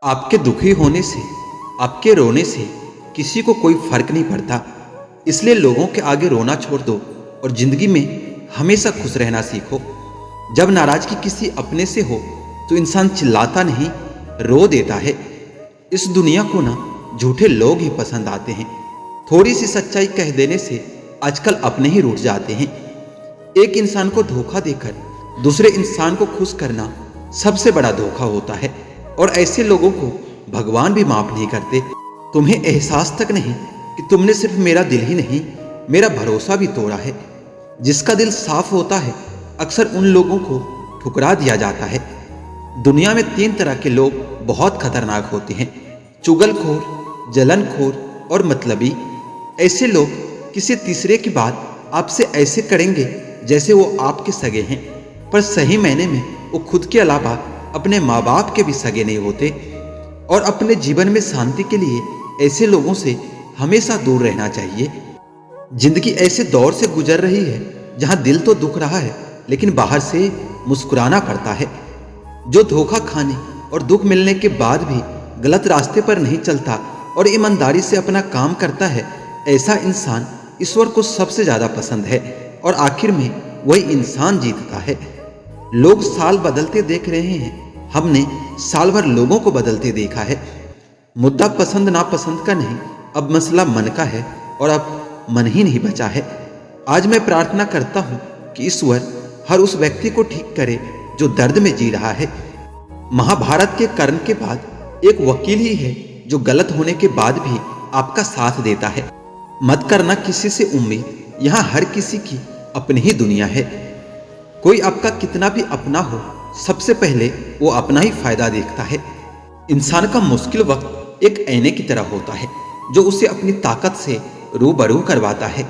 आपके दुखी होने से, आपके रोने से किसी को कोई फर्क नहीं पड़ता। इसलिए लोगों के आगे रोना छोड़ दो और जिंदगी में हमेशा खुश रहना सीखो। जब नाराजगी किसी अपने से हो तो इंसान चिल्लाता नहीं, रो देता है। इस दुनिया को ना झूठे लोग ही पसंद आते हैं। थोड़ी सी सच्चाई कह देने से आजकल अपने ही रूठ जाते हैं। एक इंसान को धोखा देकर दूसरे इंसान को खुश करना सबसे बड़ा धोखा होता है, और ऐसे लोगों को भगवान भी माफ नहीं करते। तुम्हें एहसास तक नहीं कि तुमने सिर्फ मेरा दिल ही नहीं, मेरा भरोसा भी तोड़ा है। जिसका दिल साफ होता है अक्सर उन लोगों को ठुकरा दिया जाता है। दुनिया में 3 तरह के लोग बहुत खतरनाक होते हैं: चुगलखोर, जलनखोर और मतलबी। ऐसे लोग किसी तीसरे की बात आपसे ऐसे करेंगे जैसे वो आपके सगे हैं, पर सही मायने में वो खुद के अलावा अपने माँ बाप के भी सगे नहीं होते। और अपने जीवन में शांति के लिए ऐसे लोगों से हमेशा दूर रहना चाहिए। जिंदगी ऐसे दौर से गुजर रही है जहां दिल तो दुख रहा है लेकिन बाहर से मुस्कुराना पड़ता है। जो धोखा खाने और दुख मिलने के बाद भी गलत रास्ते पर नहीं चलता और ईमानदारी से अपना काम करता है, ऐसा इंसान ईश्वर को सबसे ज्यादा पसंद है, और आखिर में वही इंसान जीतता है। लोग साल बदलते देख रहे हैं, हमने साल भर लोगों को बदलते देखा है। मुद्दा पसंद नापसंद का नहीं, अब मसला मन का है, और अब मन ही नहीं बचा है। आज मैं प्रार्थना करता हूं कि ईश्वर हर उस व्यक्ति को ठीक करे जो दर्द में जी रहा है। महाभारत के कर्ण के बाद एक वकील ही है जो गलत होने के बाद भी आपका साथ देता है। मत करना किसी से उम्मीद, यहाँ हर किसी की अपनी ही दुनिया है। कोई आपका कितना भी अपना हो, सबसे पहले वो अपना ही फायदा देखता है। इंसान का मुश्किल वक्त एक ऐने की तरह होता है जो उसे अपनी ताकत से रूबरू करवाता है।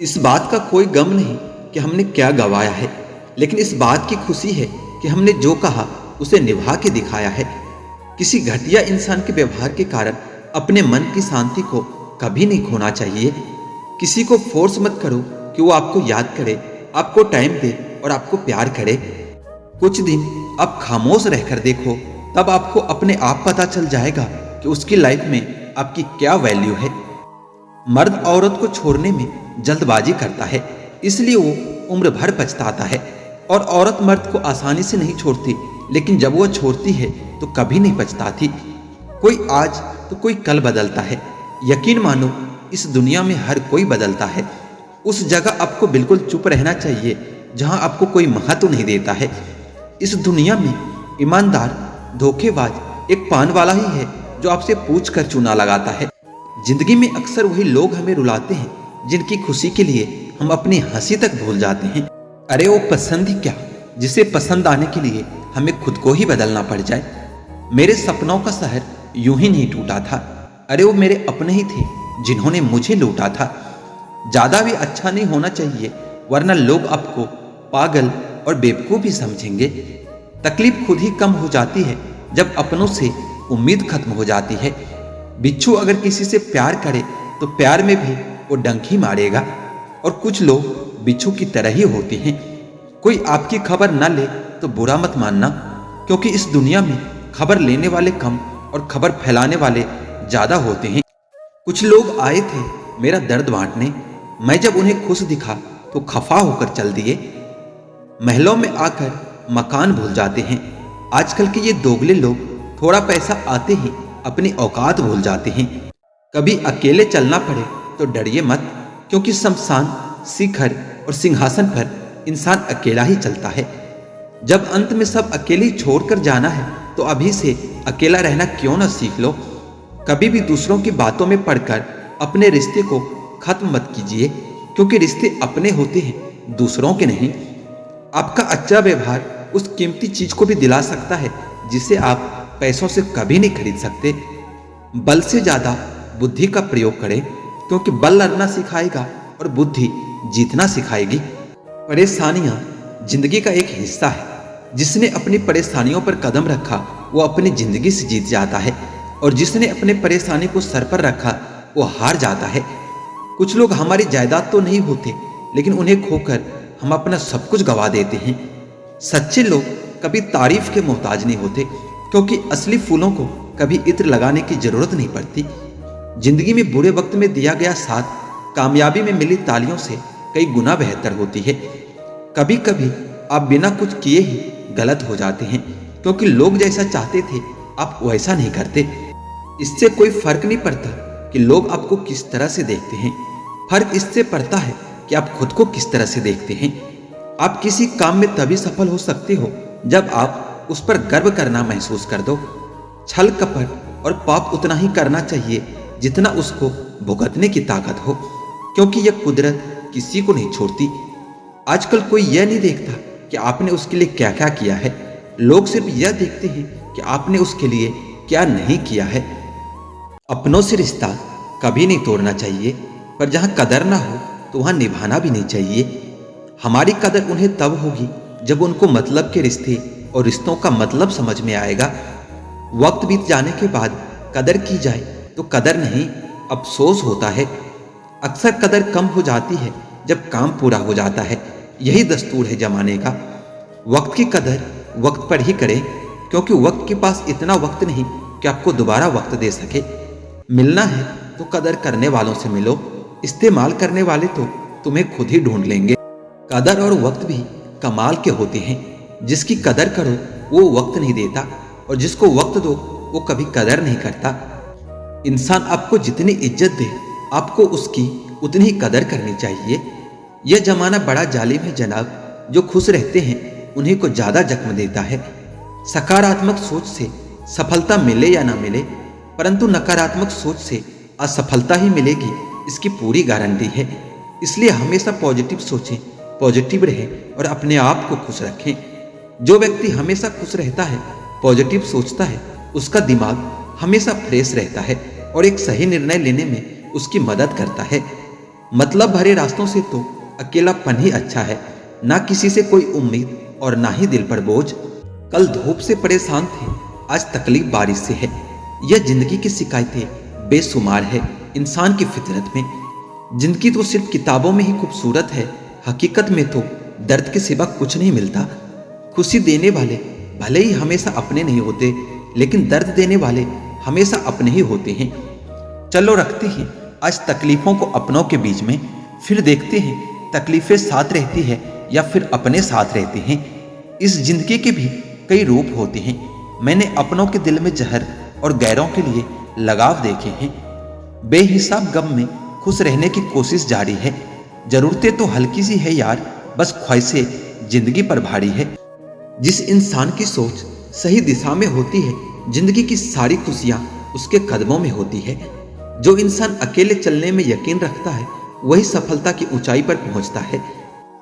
इस बात का कोई गम नहीं कि हमने क्या गंवाया है, लेकिन इस बात की खुशी है कि हमने जो कहा उसे निभा के दिखाया है। किसी घटिया इंसान के व्यवहार के कारण अपने मन की शांति को कभी नहीं खोना चाहिए। किसी को फोर्स मत करो कि वो आपको याद करे, आपको टाइम दे और आपको प्यार करे। कुछ दिन आप खामोश रहकर देखो, तब आपको अपने आप पता चल जाएगा कि उसकी लाइफ में आपकी क्या वैल्यू है। मर्द औरत को छोड़ने में जल्दबाजी करता है, इसलिए वो उम्र भर पछताता है, और औरत मर्द को आसानी से नहीं छोड़ती, लेकिन जब वो छोड़ती है तो कभी नहीं पछताती। कोई आज तो कोई कल बदलता है। यकीन मानो, इस दुनिया में हर कोई बदलता है। उस जगह आपको बिल्कुल चुप रहना चाहिए जहां आपको कोई महत्व नहीं देता है। इस दुनिया में ईमानदार धोखेबाज एक पान वाला ही है जो आपसे पूछ कर चूना लगाता है। जिंदगी में अक्सर वही लोग हमें रुलाते हैं जिनकी खुशी के लिए हम अपनी हंसी तक भूल जाते हैं। अरे वो पसंद ही क्या, जिसे पसंद आने के लिए हमें खुद को ही बदलना पड़ जाए। मेरे सपनों का शहर यूं ही नहीं टूटा था। अरे वो मेरे अपने ही थे जिन्होंने मुझे लूटा था। ज्यादा भी अच्छा नहीं होना चाहिए, वरना लोग आपको पागल और बेवकूफ भी समझेंगे। तकलीफ खुद ही कम हो जाती है जब अपनों से उम्मीद खत्म हो जाती है। बिच्छू अगर किसी से प्यार करे तो प्यार में भी वो डंक ही मारेगा, और कुछ लोग बिच्छू की तरह ही होते हैं। कोई आपकी खबर ना ले तो बुरा मत मानना, क्योंकि इस दुनिया में खबर लेने वाले कम और खबर फैलाने वाले ज्यादा होते हैं। कुछ लोग आए थे मेरा दर्द बांटने, मैं जब उन्हें खुश दिखा तो खफा होकर चल दिए। महलों में आकर मकान भूल जाते हैं। आजकल के ये दोगले लोग थोड़ा पैसा आते ही अपनी औकात भूल जाते हैं। कभी अकेले चलना पड़े तो डरिए मत, क्योंकि शमशान, शिखर और सिंहासन पर इंसान अकेला ही चलता है। जब अंत में सब अकेले ही छोड़कर जाना है तो अभी से अकेला रहना क्यों ना सीख लो। कभी भी दूसरों की बातों में पड़कर अपने रिश्ते को खत्म मत कीजिए, क्योंकि रिश्ते अपने होते हैं, दूसरों के नहीं। आपका अच्छा व्यवहार उस कीमती चीज को भी दिला सकता है जिसे आप पैसों से कभी नहीं खरीद सकते। बल से ज्यादा बुद्धि का प्रयोग करें, क्योंकि बल लड़ना सिखाएगा और बुद्धि जीतना सिखाएगी। परेशानियां जिंदगी का एक हिस्सा है। जिसने अपनी परेशानियों पर कदम रखा वो अपनी जिंदगी से जीत जाता है, और जिसने अपने परेशानी को सर पर रखा वो हार जाता है। कुछ लोग हमारी जायदाद तो नहीं होते, लेकिन उन्हें खोकर हम अपना सब कुछ गवा देते हैं। सच्चे लोग कभी तारीफ के मोहताज नहीं होते, क्योंकि असली फूलों को कभी इत्र लगाने की जरूरत नहीं पड़ती। जिंदगी में बुरे वक्त में दिया गया साथ कामयाबी में मिली तालियों से कई गुना बेहतर होती है। कभी कभी आप बिना कुछ किए ही गलत हो जाते हैं, क्योंकि लोग जैसा चाहते थे आप वैसा नहीं करते। इससे कोई फर्क नहीं पड़ता कि लोग आपको किस तरह से देखते हैं, फर्क इससे पड़ता है कि आप खुद को किस तरह से देखते हैं। आप किसी काम में तभी सफल हो सकते हो जब आप उस पर गर्व करना महसूस कर दो। छल कपट और पाप उतना ही करना चाहिए जितना उसको भुगतने की ताकत हो, क्योंकि यह कुदरत किसी को नहीं छोड़ती। आजकल कोई यह नहीं देखता कि आपने उसके लिए क्या क्या किया है, लोग सिर्फ यह देखते हैं कि आपने उसके लिए क्या नहीं किया है। अपनों से रिश्ता कभी नहीं तोड़ना चाहिए, पर जहां कदर ना हो तो वहां निभाना भी नहीं चाहिए। हमारी कदर उन्हें तब होगी जब उनको मतलब के रिश्ते और रिश्तों का मतलब समझ में आएगा। वक्त बीत जाने के बाद कदर की जाए तो कदर नहीं, अफसोस होता है। अक्सर कदर कम हो जाती है जब काम पूरा हो जाता है। यही दस्तूर है जमाने का। वक्त की कदर वक्त पर ही करें, क्योंकि वक्त के पास इतना वक्त नहीं कि आपको दोबारा वक्त दे सके। मिलना है तो कदर करने वालों से मिलो, इस्तेमाल करने वाले तो तुम्हें खुद ही ढूंढ लेंगे। कदर और वक्त भी कमाल के होते हैं। जिसकी कदर करो वो वक्त नहीं देता, और जिसको वक्त दो वो कभी कदर नहीं करता। इंसान आपको जितनी इज्जत दे आपको उसकी उतनी ही कदर करनी चाहिए। यह जमाना बड़ा जालिम है जनाब। जो खुश रहते हैं उन्हीं को ज्यादा जख्म देता है। सकारात्मक सोच से सफलता मिले या ना मिले, परंतु नकारात्मक सोच से असफलता ही मिलेगी, इसकी पूरी गारंटी है। इसलिए हमेशा पॉजिटिव सोचें, पॉजिटिव रहें और अपने आप को खुश रखें। जो व्यक्ति हमेशा खुश रहता है, पॉजिटिव सोचता है, उसका दिमाग हमेशा फ्रेश रहता है और एक सही निर्णय लेने में उसकी मदद करता है। मतलब भरे रास्तों से तो अकेलापन ही अच्छा है, ना किसी से कोई उम्मीद और ना ही दिल पर बोझ। कल धूप से परेशान थे, आज तकलीफ बारिश से है। यह जिंदगी की शिकायतें बेशुमार है इंसान की फितरत में। जिंदगी तो सिर्फ किताबों में ही खूबसूरत है, हकीकत में तो दर्द के सिवा कुछ नहीं मिलता। खुशी देने वाले भले ही हमेशा अपने नहीं होते, लेकिन दर्द देने वाले हमेशा अपने ही होते हैं। चलो रखते हैं आज तकलीफों को अपनों के बीच में, फिर देखते हैं तकलीफें साथ रहती है या फिर अपने साथ रहते हैं। इस जिंदगी के भी कई रूप होते हैं। मैंने अपनों के दिल में जहर और गैरों के लिए लगाव देखे हैं। बेहिसाब गम में खुश रहने की कोशिश जारी है। जरूरतें तो हल्की सी है यार, बस ख्वाहिशें जिंदगी पर भारी है। जिस इंसान की सोच सही दिशा में होती है, जिंदगी की सारी खुशियां उसके कदमों में होती है। जो इंसान अकेले चलने में यकीन रखता है वही सफलता की ऊंचाई पर पहुंचता है।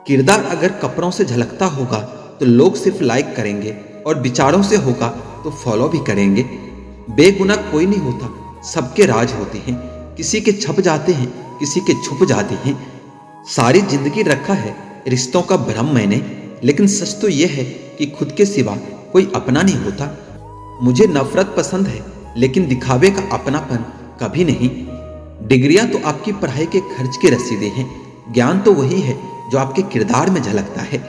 किरदार अगर कपड़ों से झलकता होगा तो लोग सिर्फ लाइक करेंगे, और विचारों से होगा तो फॉलो भी करेंगे। बेगुनाह कोई नहीं होता, सबके राज होते हैं। किसी के छप जाते हैं, किसी के छुप जाते हैं। सारी जिंदगी रखा है रिश्तों का भ्रम मैंने, लेकिन सच तो यह है कि खुद के सिवा कोई अपना नहीं होता। मुझे नफरत पसंद है, लेकिन दिखावे का अपनापन कभी नहीं। डिग्रियां तो आपकी पढ़ाई के खर्च की रसीदें हैं, ज्ञान तो वही है जो आपके किरदार में झलकता है।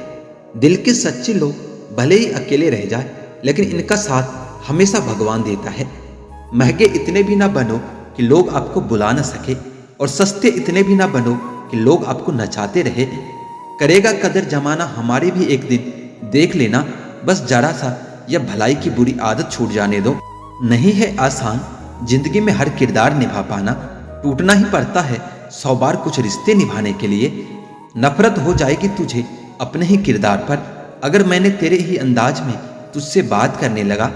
दिल के सच्चे लोग भले ही अकेले रह जाए, लेकिन इनका साथ हमेशा भगवान देता है। महंगे इतने भी ना बनो कि लोग आपको बुला ना सके, और सस्ते इतने भी ना बनो कि लोग आपको नचाते रहे। करेगा कदर जमाना हमारी भी एक दिन, देख लेना बस जरा सा यह भलाई की बुरी आदत छूट जाने दो। नहीं है आसान जिंदगी में हर किरदार निभा पाना, टूटना ही पड़ता है 100 बार कुछ रिश्ते निभाने के लिए। नफरत हो जाएगी तुझे अपने ही किरदार पर, अगर मैंने तेरे ही अंदाज में तुझसे बात करने लगा।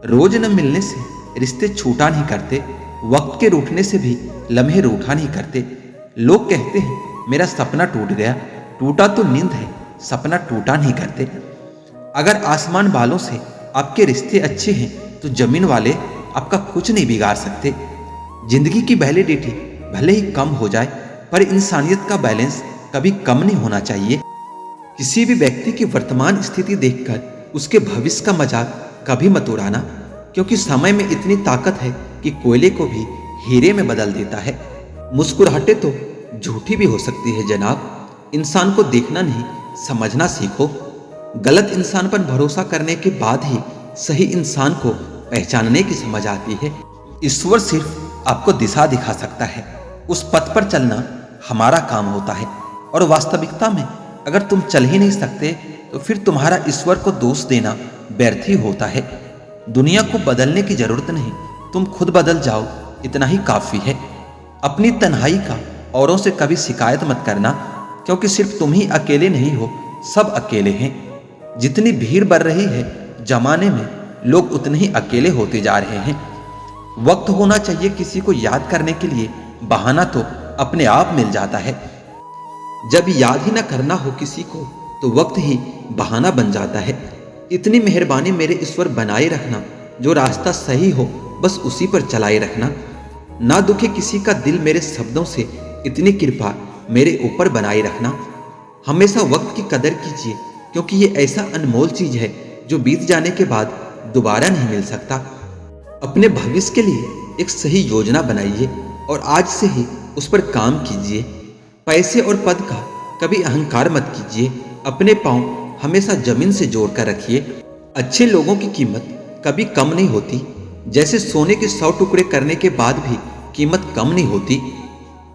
रोज न मिलने से रिश्ते छूटा नहीं करते, वक्त के रूठने से भी लम्हे रूठा नहीं करते। लोग कहते हैं मेरा सपना टूट गया, टूटा तो नींद है, सपना टूटा नहीं करते। अगर आसमान वालों से आपके रिश्ते अच्छे हैं तो जमीन वाले आपका कुछ नहीं बिगाड़ सकते। जिंदगी की वैलिडिटी भले ही कम हो जाए, पर इंसानियत का बैलेंस कभी कम नहीं होना चाहिए। किसी भी व्यक्ति की वर्तमान स्थिति देखकर उसके भविष्य का मजाक कभी मत उड़ाना, क्योंकि समय में इतनी ताकत है कि कोयले को भी हीरे में बदल देता है। मुस्कुराहटें तो झूठी भी हो सकती है जनाब। इंसान को देखना नहीं समझना सीखो। गलत इंसान पर भरोसा करने के बाद ही सही इंसान को पहचानने की समझ आती है। ईश्वर सिर्फ आपको दिशा दिखा सकता है, उस पथ पर चलना हमारा काम होता है। और वास्तविकता में अगर तुम चल ही नहीं सकते तो फिर तुम्हारा ईश्वर को दोष देना व्यर्थ ही होता है। दुनिया को बदलने की जरूरत नहीं, तुम खुद बदल जाओ, इतना ही काफी है। अपनी तन्हाई का औरों से कभी शिकायत मत करना, क्योंकि सिर्फ तुम ही अकेले नहीं हो, सब अकेले हैं। जितनी भीड़ बढ़ रही है जमाने में, लोग उतने ही अकेले होते जा रहे हैं। वक्त होना चाहिए किसी को याद करने के लिए, बहाना तो अपने आप मिल जाता है। जब याद ही ना करना हो किसी को तो वक्त ही बहाना बन जाता है। इतनी मेहरबानी मेरे ईश्वर बनाए रखना, जो रास्ता सही हो बस उसी पर चलाए रखना। ना दुखे किसी का दिल मेरे शब्दों से, इतनी कृपा मेरे ऊपर बनाए रखना। हमेशा वक्त की कदर कीजिए, क्योंकि ये ऐसा अनमोल चीज है जो बीत जाने के बाद दोबारा नहीं मिल सकता। अपने भविष्य के लिए एक सही योजना बनाइए और आज से ही उस पर काम कीजिए। पैसे और पद का कभी अहंकार मत कीजिए, अपने पांव हमेशा जमीन से जोड़ कर रखिए। अच्छे लोगों की कीमत कभी कम नहीं होती, जैसे सोने के 100 टुकड़े करने के बाद भी कीमत कम नहीं होती।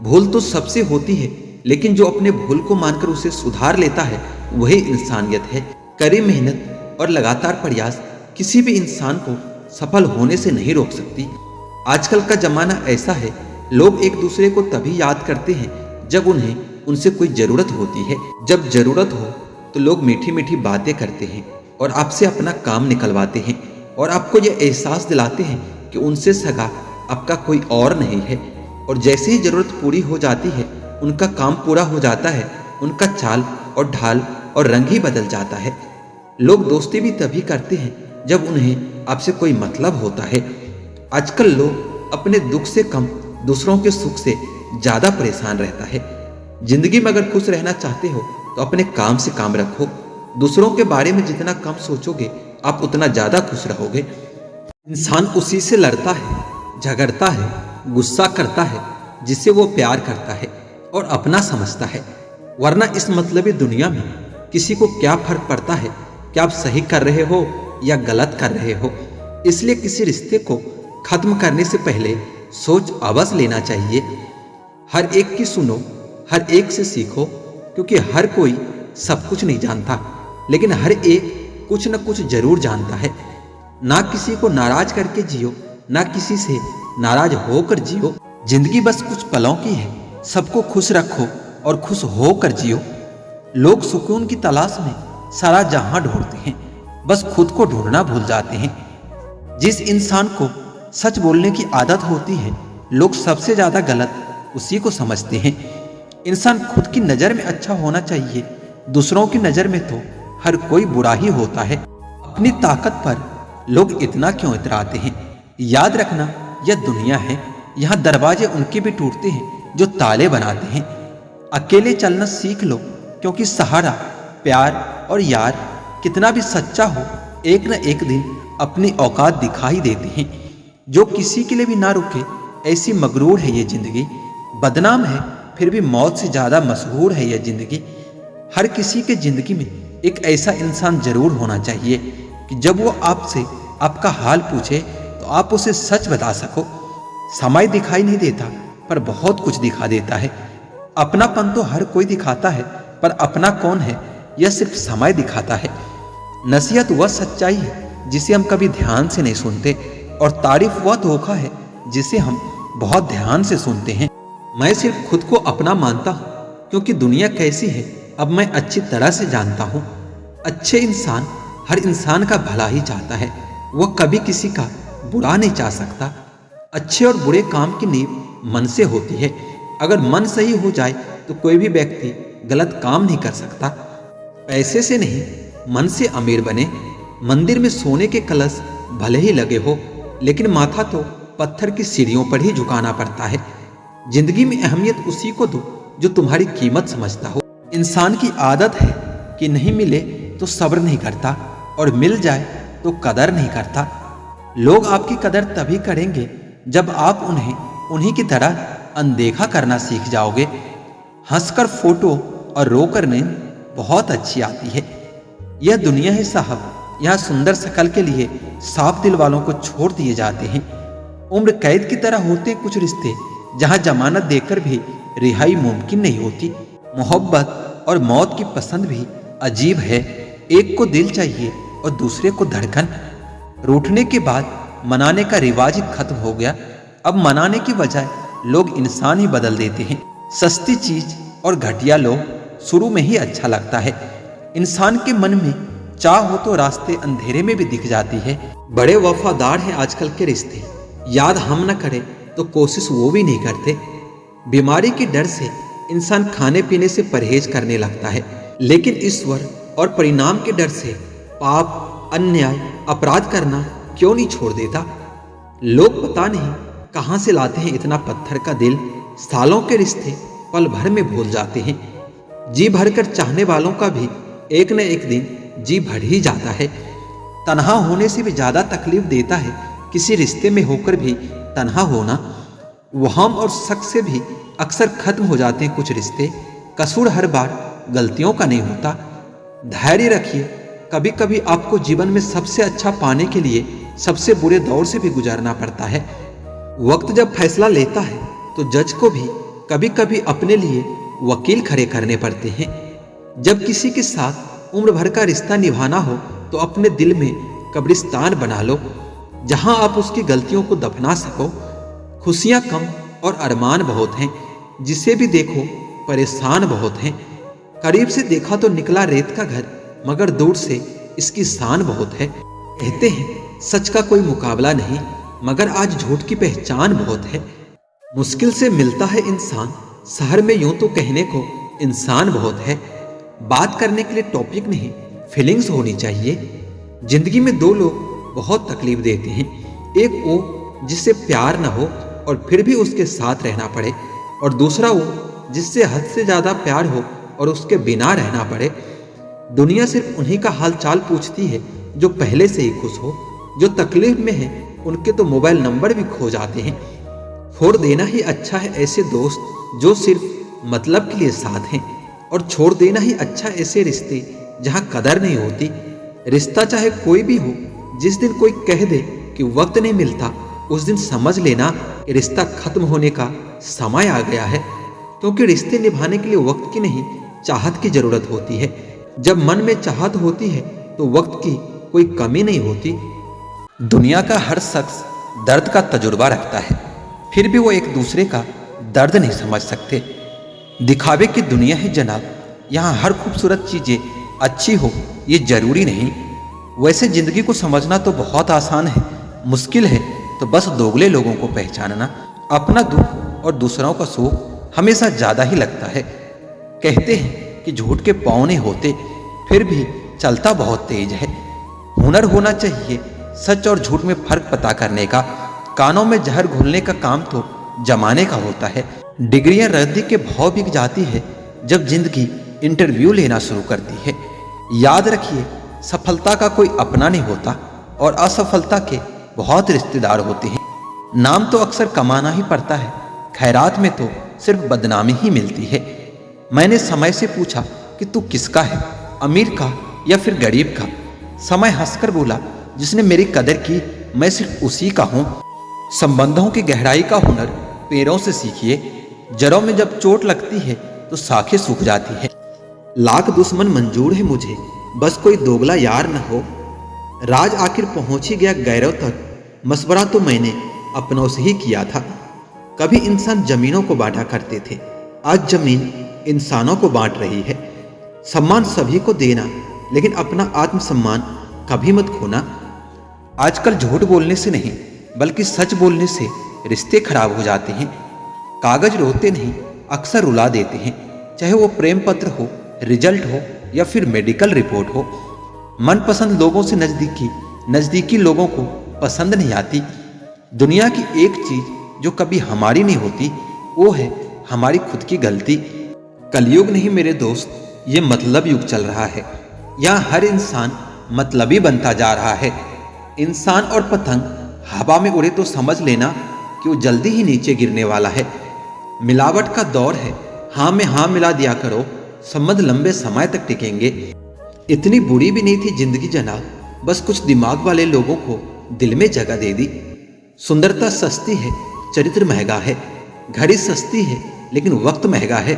भूल तो सबसे होती है, लेकिन जो अपने भूल को मानकर उसे सुधार लेता है वही इंसानियत है। कड़ी मेहनत और लगातार प्रयास किसी भी इंसान को सफल होने से नहीं रोक सकती। आजकल का जमाना ऐसा है, लोग एक दूसरे को तभी याद करते हैं जब उन्हें उनसे कोई जरूरत होती है। जब जरूरत हो तो लोग मीठी मीठी बातें करते हैं और आपसे अपना काम निकलवाते हैं और आपको यह एहसास दिलाते हैं कि उनसे सगा आपका कोई और नहीं है। और जैसे ही जरूरत पूरी हो जाती है, उनका काम पूरा हो जाता है, उनका चाल और ढाल और रंग ही बदल जाता है। लोग दोस्ती भी तभी करते हैं जब उन्हें आपसे कोई मतलब होता है। आजकल लोग अपने दुख से कम दूसरों के सुख से ज्यादा परेशान रहता है। जिंदगी में अगर खुश रहना चाहते हो तो अपने काम से काम रखो। दूसरों के बारे में जितना कम सोचोगे आप उतना ज्यादा खुश रहोगे। इंसान उसी से लड़ता है, झगड़ता है, गुस्सा करता है जिससे वो प्यार करता है और अपना समझता है। वरना इस मतलबी दुनिया में किसी को क्या फर्क पड़ता है कि आप सही कर रहे हो या गलत कर रहे हो। इसलिए किसी रिश्ते को खत्म करने से पहले सोच अवश्य लेना चाहिए। हर एक की सुनो, हर एक से सीखो, क्योंकि हर कोई सब कुछ नहीं जानता, लेकिन हर एक कुछ न कुछ जरूर जानता है। ना किसी को नाराज करके जियो, ना किसी से नाराज होकर जियो। जिंदगी बस कुछ पलों की है, सबको खुश रखो और खुश होकर जियो। लोग सुकून की तलाश में सारा जहां ढूंढते हैं, बस खुद को ढूंढना भूल जाते हैं। जिस इंसान को सच बोलने की आदत होती है, लोग सबसे ज्यादा गलत उसी को समझते हैं। इंसान खुद की नजर में अच्छा होना चाहिए, दूसरों की नजर में तो हर कोई बुरा ही होता है। अपनी ताकत पर लोग इतना क्यों इतराते हैं? याद रखना, यह दुनिया है, यहाँ दरवाजे उनके भी टूटते हैं जो ताले बनाते हैं। अकेले चलना सीख लो, क्योंकि सहारा, प्यार और यार कितना भी सच्चा हो, एक न एक दिन अपनी औकात दिखा ही देते हैं। जो किसी के लिए भी ना रुके, ऐसी मगरूर है ये जिंदगी। बदनाम है फिर भी मौत से ज्यादा मशहूर है यह जिंदगी। हर किसी के जिंदगी में एक ऐसा इंसान जरूर होना चाहिए कि जब वो आपसे आपका हाल पूछे तो आप उसे सच बता सको। समय दिखाई नहीं देता, पर बहुत कुछ दिखा देता है। अपनापन तो हर कोई दिखाता है, पर अपना कौन है यह सिर्फ समय दिखाता है। नसीहत वह सच्चाई है जिसे हम कभी ध्यान से नहीं सुनते, और तारीफ वह धोखा है जिसे हम बहुत ध्यान से सुनते हैं। मैं सिर्फ खुद को अपना मानता हूँ, क्योंकि दुनिया कैसी है अब मैं अच्छी तरह से जानता हूँ। अच्छे इंसान हर इंसान का भला ही चाहता है, वह कभी किसी का बुरा नहीं चाह सकता। अच्छे और बुरे काम की नींव मन से होती है। अगर मन सही हो जाए तो कोई भी व्यक्ति गलत काम नहीं कर सकता। पैसे से नहीं, मन से अमीर बने। मंदिर में सोने के कलश भले ही लगे हो, लेकिन माथा तो पत्थर की सीढ़ियों पर ही झुकाना पड़ता है। जिंदगी में अहमियत उसी को दो जो तुम्हारी कीमत समझता हो। इंसान की आदत है कि नहीं मिले तो सब्र नहीं करता, और मिल जाए तो कदर नहीं करता। लोग आपकी कदर तभी करेंगे जब आप उन्हें उन्हीं की तरह अनदेखा करना सीख जाओगे। हंसकर फोटो और रोकर नींद बहुत अच्छी आती है। यह दुनिया है साहब, यहाँ सुंदर शकल के लिए साफ दिल वालों को छोड़ दिए जाते हैं। उम्र कैद की तरह होते हैं कुछ रिश्ते, जहाँ जमानत देकर भी रिहाई मुमकिन नहीं होती। मोहब्बत और मौत की पसंद भी अजीब है। एक को दिल चाहिए और दूसरे को धड़कन। रूठने के बाद मनाने का रिवाज ही खत्म हो गया। अब मनाने की बजाय लोग इंसान ही बदल देते हैं। सस्ती चीज और घटिया लोग शुरू में ही अच्छा लगता है। इंसान के मन में चाह हो तो रास्ते अंधेरे में भी दिख जाती है। बड़े वफादार हैं आजकल के रिश्ते, याद हम न करें तो कोशिश वो भी नहीं करते। बीमारी के डर से इंसान खाने पीने से परहेज करने लगता है, लेकिन ईश्वर और परिणाम के डर से पाप, अन्याय, अपराध करना क्यों नहीं छोड़ देता। लोग पता नहीं कहां से लाते हैं इतना पत्थर का दिल। सालों के रिश्ते पल भर में भूल जाते हैं। जी भरकर चाहने वालों का भी एक न एक दिन जी भर ही जाता है। तन्हा होने से भी ज्यादा तकलीफ देता है किसी रिश्ते में होकर भी तन्हा होना। वहम और शक से भी अक्सर खत्म हो जाते हैं कुछ रिश्ते। कसूर हर बार गलतियों का नहीं होता। धैर्य रखिए, कभी कभी आपको जीवन में सबसे अच्छा पाने के लिए सबसे बुरे दौर से भी गुजरना पड़ता है। वक्त जब फैसला लेता है तो जज को भी कभी कभी अपने लिए वकील खड़े करने पड़ते हैं। जब किसी के साथ उम्र भर का रिश्ता निभाना हो तो अपने दिल में कब्रिस्तान बना लो, जहां आप उसकी गलतियों को दफना सको। खुशियां कम और अरमान बहुत हैं, जिसे भी देखो परेशान बहुत हैं। करीब से देखा तो निकला रेत का घर, मगर दूर से इसकी शान बहुत है। कहते हैं सच का कोई मुकाबला नहीं, मगर आज झूठ की पहचान बहुत है। मुश्किल से मिलता है इंसान, शहर में यूं तो कहने को इंसान बहुत है। बात करने के लिए टॉपिक नहीं, फीलिंग्स होनी चाहिए। जिंदगी में दो लोग बहुत तकलीफ देते हैं। एक वो जिससे प्यार न हो और फिर भी उसके साथ रहना पड़े, और दूसरा वो जिससे हद से ज्यादा प्यार हो और उसके बिना रहना पड़े। दुनिया सिर्फ उन्हीं का हाल चाल पूछती है जो पहले से ही खुश हो। जो तकलीफ में है उनके तो मोबाइल नंबर भी खो जाते हैं। फोड़ देना ही अच्छा है ऐसे दोस्त जो सिर्फ मतलब के लिए साथ हैं, और छोड़ देना ही अच्छा ऐसे रिश्ते जहां कदर नहीं होती। रिश्ता चाहे कोई भी हो, जिस दिन कोई कह दे कि वक्त नहीं मिलता, उस दिन समझ लेना कि रिश्ता खत्म होने का समय आ गया है। क्योंकि रिश्ते निभाने के लिए वक्त की नहीं, चाहत की जरूरत होती है। जब मन में चाहत होती है तो वक्त की कोई कमी नहीं होती। दुनिया का हर शख्स दर्द का तजुर्बा रखता है, फिर भी वो एक दूसरे का दर्द नहीं समझ सकते। दिखावे की दुनिया है जनाब, यहाँ हर खूबसूरत चीजें अच्छी हो ये जरूरी नहीं। वैसे जिंदगी को समझना तो बहुत आसान है, मुश्किल है तो बस दोगले लोगों को पहचानना। अपना दुख और दूसरों का सुख हमेशा ज्यादा ही लगता है। कहते हैं कि झूठ के पाँव नहीं होते, फिर भी चलता बहुत तेज है। हुनर होना चाहिए सच और झूठ में फर्क पता करने का। कानों में जहर घोलने का काम तो जमाने का होता है। डिग्रियां रद्दी के भाव बिक जाती है जब जिंदगी इंटरव्यू लेना शुरू करती है। याद रखिए, सफलता का कोई अपना नहीं होता और असफलता के बहुत रिश्तेदार होते हैं। नाम तो अक्सर कमाना ही पड़ता है, खैरात में तो सिर्फ बदनामी ही मिलती है। मैंने समय से पूछा कि तू किसका है, अमीर का या फिर गरीब का? समय हंसकर बोला, जिसने मेरी कदर की मैं सिर्फ उसी का हूं। संबंधों की गहराई का हुनर पेड़ों से सीखिए। जड़ों में जब चोट लगती है तो शाखें सूख जाती है। लाख दुश्मन मंजूर है मुझे, बस कोई दोगला यार न हो। राज आखिर पहुंच ही गया गैरों तक, मशवरा तो मैंने अपनों से ही किया था। कभी इंसान जमीनों को बांटा करते थे, आज जमीन इंसानों को बांट रही है। सम्मान सभी को देना, लेकिन अपना आत्मसम्मान कभी मत खोना। आजकल झूठ बोलने से नहीं बल्कि सच बोलने से रिश्ते खराब हो जाते हैं। कागज रोते नहीं, अक्सर रुला देते हैं, चाहे वो प्रेम पत्र हो, रिजल्ट हो या फिर मेडिकल रिपोर्ट हो। मनपसंद लोगों से नजदीकी लोगों को पसंद नहीं आती। दुनिया की एक चीज जो कभी हमारी नहीं होती वो है हमारी खुद की गलती। कलयुग नहीं मेरे दोस्त, ये मतलब युग चल रहा है। यहाँ हर इंसान मतलबी बनता जा रहा है। इंसान और पतंग हवा में उड़े तो समझ लेना कि वो जल्दी ही नीचे गिरने वाला है। मिलावट का दौर है, हाँ में हाँ मिला दिया करो, संबंध लंबे समय तक टिकेंगे। इतनी बुरी भी नहीं थी जिंदगी जनाब बस कुछ दिमाग वाले लोगों को दिल में जगह दे दी। सुंदरता सस्ती है, चरित्र महंगा है। घड़ी सस्ती है लेकिन वक्त महंगा है।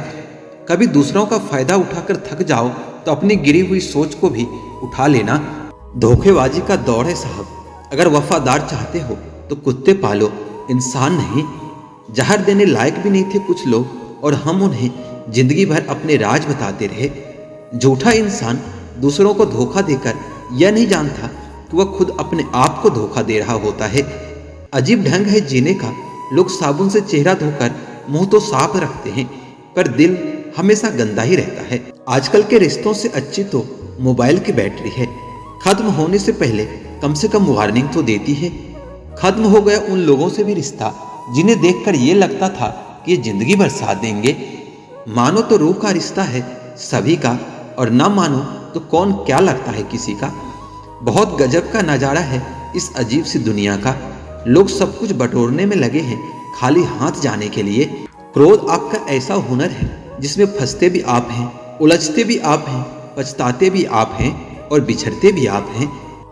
कभी दूसरों का फायदा उठाकर थक जाओ तो अपनी गिरी हुई सोच को भी उठा लेना। धोखेबाजी का दौर है साहब। अगर वफादार चाहते हो तो कुत्ते पालो, इंसान नहीं। जहर देने लायक भी नहीं थे कुछ लोग और हम उन्हें जिंदगी भर अपने राज बताते रहे। झूठा इंसान दूसरों को धोखा देकर यह नहीं जानता कि वह खुद अपने आप को धोखा दे रहा होता है। अजीब ढंग है जीने का। लोग साबुन से चेहरा धोकर मुंह तो साफ रखते हैं पर दिल हमेशा गंदा ही रहता है। आजकल के रिश्तों से अच्छी तो मोबाइल की बैटरी है। खत्म होने से पहले कम से कम वार्निंग तो देती है। खत्म हो गया उन लोगों से भी रिश्ता जिन्हें देखकर ये लगता था कि ये जिंदगी भर साथ देंगे। मानो तो रूह का रिश्ता है सभी का और ना मानो तो कौन क्या लगता है किसी का। बहुत गजब का नजारा है इस अजीब सी दुनिया का। लोग सब कुछ बटोरने में लगे हैं खाली हाथ जाने के लिए। क्रोध आपका ऐसा हुनर है जिसमें फंसते भी आप हैं, उलझते भी आप हैं, पछताते भी आप हैं और बिछड़ते भी आप हैं।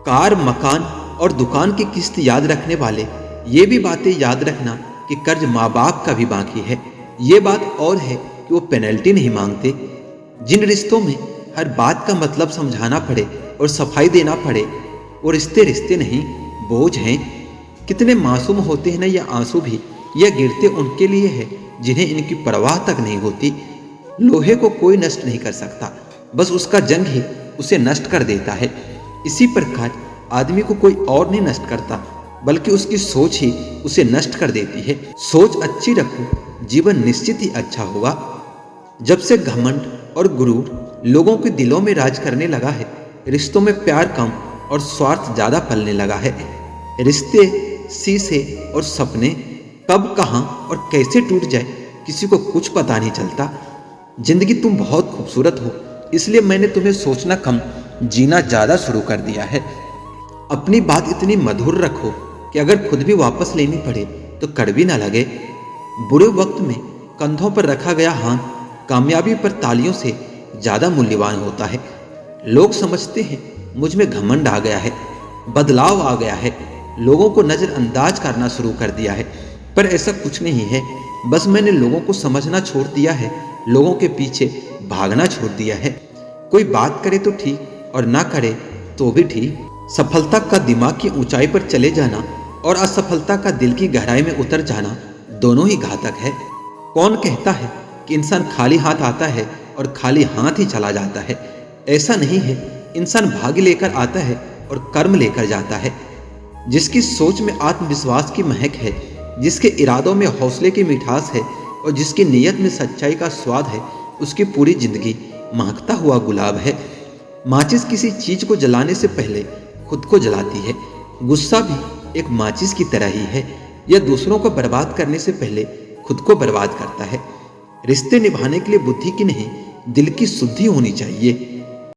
कार, मकान और दुकान की किस्त याद रखने वाले ये भी बातें याद रखना कि कर्ज माँ बाप का भी बाकी है। ये बात और है कि वो पेनल्टी नहीं मांगते। जिन रिश्तों में हर बात का मतलब समझाना पड़े और सफाई देना पड़े वो रिश्ते रिश्ते नहीं, बोझ हैं। कितने मासूम होते हैं ना ये आंसू भी। यह गिरते उनके लिए है जिन्हें इनकी परवाह तक नहीं होती। लोहे को कोई नष्ट नहीं कर सकता, बस उसका जंग ही उसे नष्ट कर देता है। इसी प्रकार आदमी को कोई और नहीं नष्ट करता बल्कि उसकी सोच ही उसे नष्ट कर देती है। सोच अच्छी रखो, जीवन निश्चित ही अच्छा होगा। जब से घमंड और गुरूर लोगों के दिलों में राज करने लगा है, रिश्तों में प्यार कम और स्वार्थ ज्यादा फैलने लगा है। रिश्ते, शीशे और सपने कब, कहां और कैसे टूट जाए किसी को कुछ पता नहीं चलता। जिंदगी तुम बहुत खूबसूरत हो, इसलिए मैंने तुम्हें सोचना कम, जीना ज्यादा शुरू कर दिया है। अपनी बात इतनी मधुर रखो कि अगर खुद भी वापस लेनी पड़े तो कड़वी ना लगे। बुरे वक्त में कंधों पर रखा गया हाथ कामयाबी पर तालियों से ज्यादा मूल्यवान होता है। लोग समझते हैं मुझ में घमंड आ गया है, बदलाव आ गया है, लोगों को नजरअंदाज करना शुरू कर दिया है, पर ऐसा कुछ नहीं है। बस मैंने लोगों को समझना छोड़ दिया है, लोगों के पीछे भागना छोड़ दिया है। कोई बात करे तो ठीक और ना करे तो भी ठीक। सफलता का दिमाग की ऊंचाई पर चले जाना और असफलता का दिल की गहराई में उतर जाना दोनों ही घातक है। कौन कहता है कि इंसान खाली हाथ आता है और खाली हाथ ही चला जाता है? ऐसा नहीं है। इंसान भाग्य लेकर आता है और कर्म लेकर जाता है। जिसकी सोच में आत्मविश्वास की महक है, जिसके इरादों में हौसले की मिठास है और जिसकी नीयत में सच्चाई का स्वाद है, उसकी पूरी जिंदगी महकता हुआ गुलाब है। माचिस किसी चीज को जलाने से पहले खुद को जलाती है। गुस्सा भी एक माचिस की तरह ही है, यह दूसरों को बर्बाद करने से पहले खुद को बर्बाद करता है। रिश्ते निभाने के लिए बुद्धि की नहीं, दिल की शुद्धि होनी चाहिए।